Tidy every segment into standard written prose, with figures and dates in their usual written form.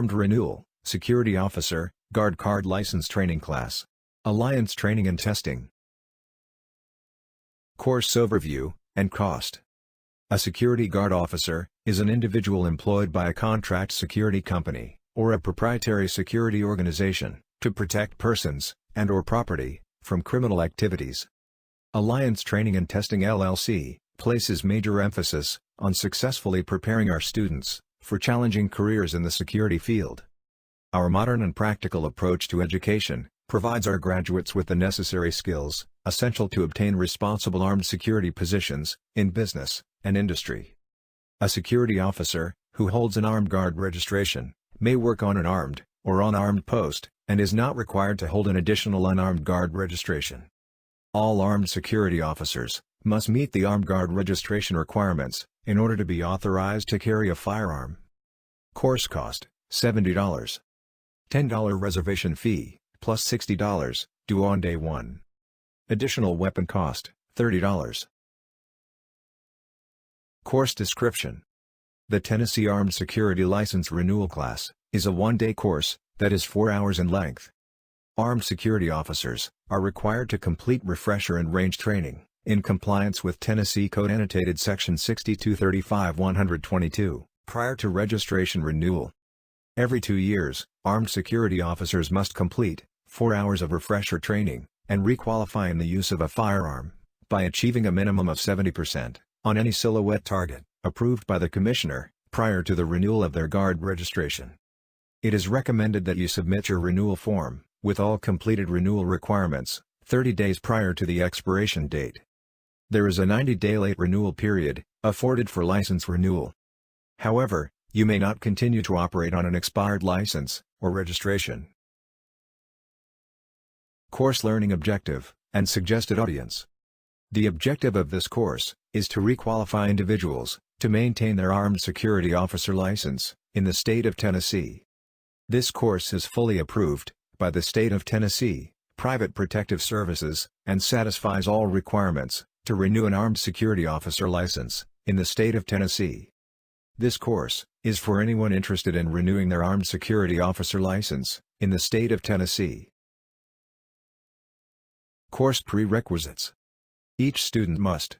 Armed Renewal, Security Officer, Guard Card License Training Class. Alliance Training and Testing. Course Overview and Cost. A security guard officer is an individual employed by a contract security company, or a proprietary security organization, to protect persons, and/or property, from criminal activities. Alliance Training and Testing LLC places major emphasis on successfully preparing our students for challenging careers in the security field. Our modern and practical approach to education provides our graduates with the necessary skills essential to obtain responsible armed security positions in business and industry. A security officer who holds an armed guard registration may work on an armed or unarmed post and is not required to hold an additional unarmed guard registration. All armed security officers must meet the armed guard registration requirements in order to be authorized to carry a firearm. Course cost, $70. $10 reservation fee, plus $60, due on day 1. Additional weapon cost, $30. Course description. The Tennessee Armed Security License Renewal Class is a one-day course that is 4 hours in length. Armed security officers are required to complete refresher and range training in compliance with Tennessee Code Annotated Section 6235-122 prior to registration renewal. Every 2 years, armed security officers must complete 4 hours of refresher training and requalify in the use of a firearm by achieving a minimum of 70% on any silhouette target approved by the Commissioner prior to the renewal of their guard registration. It is recommended that you submit your renewal form with all completed renewal requirements 30 days prior to the expiration date. There is a 90-day late renewal period afforded for license renewal. However, you may not continue to operate on an expired license or registration. Course learning objective and suggested audience. The objective of this course is to requalify individuals to maintain their armed security officer license in the state of Tennessee. This course is fully approved by the state of Tennessee Private Protective Services and satisfies all requirements to renew an armed security officer license in the state of Tennessee. This course is for anyone interested in renewing their armed security officer license in the state of Tennessee. Course prerequisites. Each student must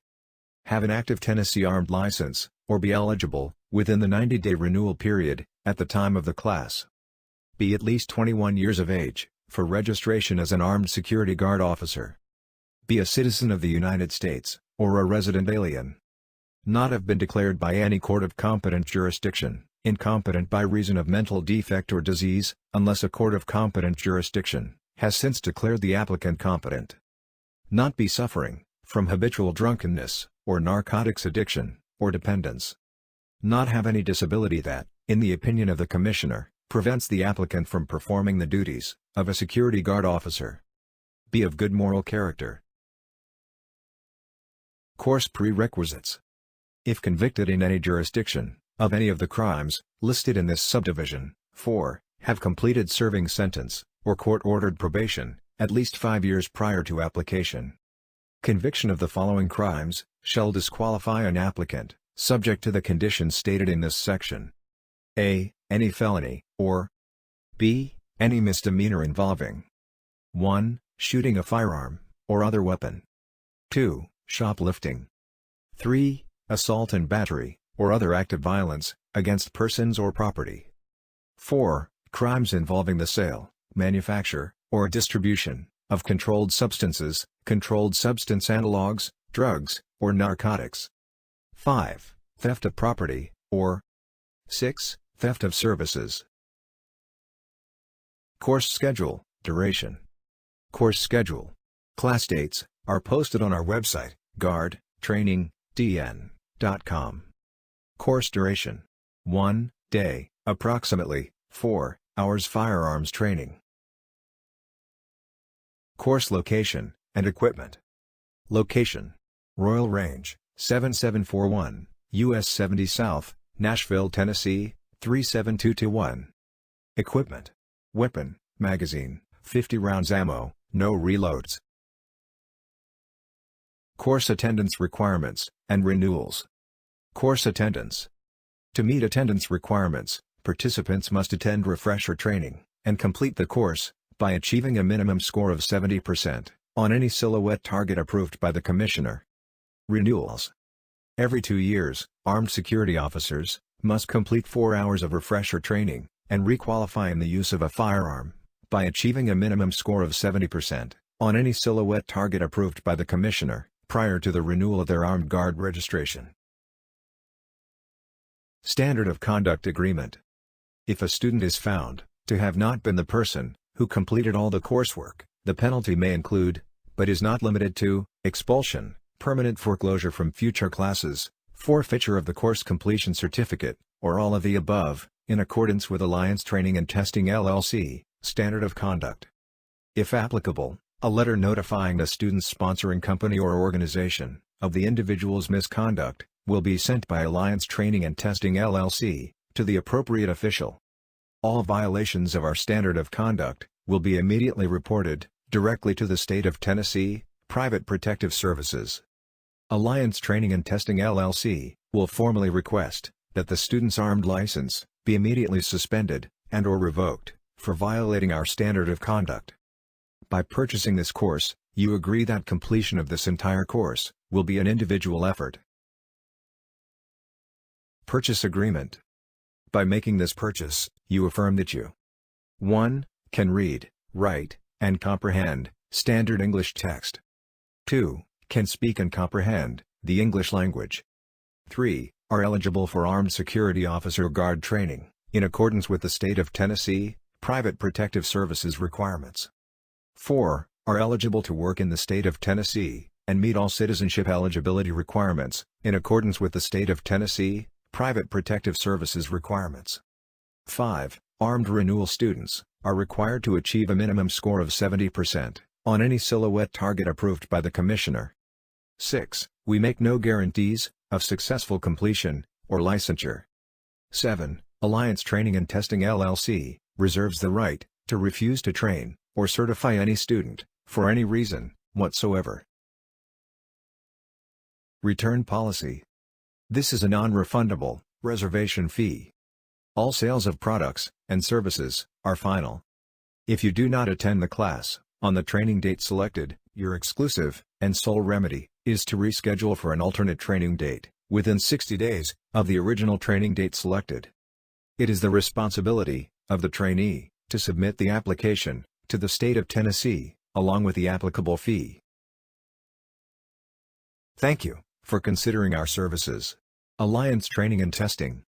have an active Tennessee armed license, or be eligible, within the 90-day renewal period, at the time of the class. Be at least 21 years of age, for registration as an armed security guard officer. Be a citizen of the United States, or a resident alien. Not have been declared by any court of competent jurisdiction incompetent by reason of mental defect or disease, unless a court of competent jurisdiction has since declared the applicant competent. Not be suffering from habitual drunkenness, or narcotics addiction, or dependence. Not have any disability that, in the opinion of the Commissioner, prevents the applicant from performing the duties of a security guard officer. Be of good moral character. Course prerequisites. If convicted in any jurisdiction of any of the crimes listed in this subdivision, 4. Have completed serving sentence, or court-ordered probation, at least 5 years prior to application. Conviction of the following crimes shall disqualify an applicant, subject to the conditions stated in this section. A. Any felony, or B. Any misdemeanor involving 1. Shooting a firearm, or other weapon. 2. Shoplifting. 3. Assault and battery, or other act of violence, against persons or property. 4. Crimes involving the sale, manufacture, or distribution of controlled substances, controlled substance analogs, drugs, or narcotics. 5. Theft of property, or 6. Theft of services. Course schedule, duration. Course schedule. Class dates are posted on our website, guardtrainingdn.com. Course duration. 1 day, approximately 4 hours firearms training. Course location and equipment. Location: Royal Range, 7741, US 70 South, Nashville, Tennessee, 37221. Equipment: weapon, magazine, 50 rounds ammo, no reloads. Course attendance requirements and renewals. Course attendance. To meet attendance requirements, Participants must attend refresher training and complete the course by achieving a minimum score of 70% on any silhouette target approved by the Commissioner. Renewals. Every 2 years, armed security officers must complete 4 hours of refresher training and requalify in the use of a firearm by achieving a minimum score of 70% on any silhouette target approved by the Commissioner prior to the renewal of their armed guard registration. Standard of Conduct Agreement. If a student is found to have not been the person who completed all the coursework, the penalty may include, but is not limited to, expulsion, permanent foreclosure from future classes, forfeiture of the course completion certificate, or all of the above, in accordance with Alliance Training and Testing LLC, Standard of Conduct. If applicable, a letter notifying the student's sponsoring company or organization of the individual's misconduct will be sent by Alliance Training and Testing LLC to the appropriate official. All violations of our Standard of Conduct will be immediately reported directly to the State of Tennessee Private Protective Services. Alliance Training and Testing LLC will formally request that the student's armed license be immediately suspended and/or revoked for violating our Standard of Conduct. By purchasing this course, you agree that completion of this entire course will be an individual effort. Purchase Agreement. By making this purchase, you affirm that you 1. Can read, write, and comprehend standard English text. 2. Can speak and comprehend the English language. 3. Are eligible for Armed Security Officer Guard training, in accordance with the State of Tennessee Private Protective Services requirements. 4. Are eligible to work in the State of Tennessee, and meet all citizenship eligibility requirements, in accordance with the State of Tennessee Private Protective Services requirements. 5. Armed renewal students are required to achieve a minimum score of 70% on any silhouette target approved by the Commissioner. 6. We make no guarantees of successful completion or licensure. 7. Alliance Training and Testing LLC reserves the right to refuse to train or certify any student for any reason whatsoever. Return Policy. This is a non-refundable reservation fee. All sales of products and services are final. If you do not attend the class on the training date selected, your exclusive and sole remedy is to reschedule for an alternate training date within 60 days of the original training date selected. It is the responsibility of the trainee to submit the application to the State of Tennessee, along with the applicable fee. Thank you for considering our services. Alliance Training and Testing